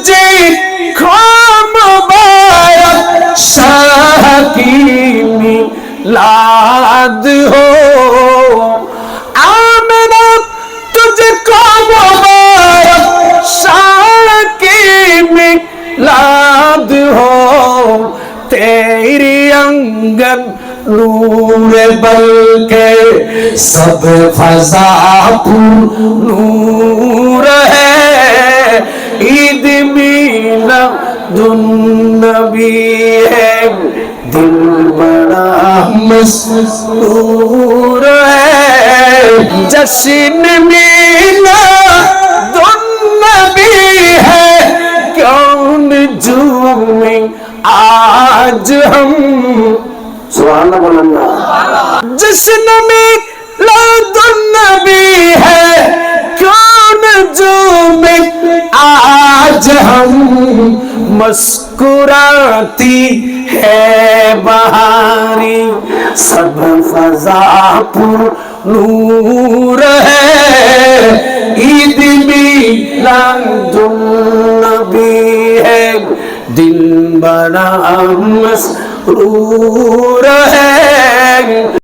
तुझे मुबारक शाह की मिलाद हो। आमिना तुझको मुबारक शाह की मिलाद हो। तेरी अंगन नूर बल्कि सब फज़ा नूर है। ईद मिलादुन्नबी है, दिल बड़ा मसरूर है। जश्न मिलादुन्नबी है, कौन झूमे आज हम। सुभान अल्लाह बोलना। जश्न मिलादुन्नबी है, कौन झूमे आज हम। मुस्कुराती है बहारी, सब फज़ा पुर नूर है। ईद मिलादुन्नबी है, दिल बड़ा मसरूर है।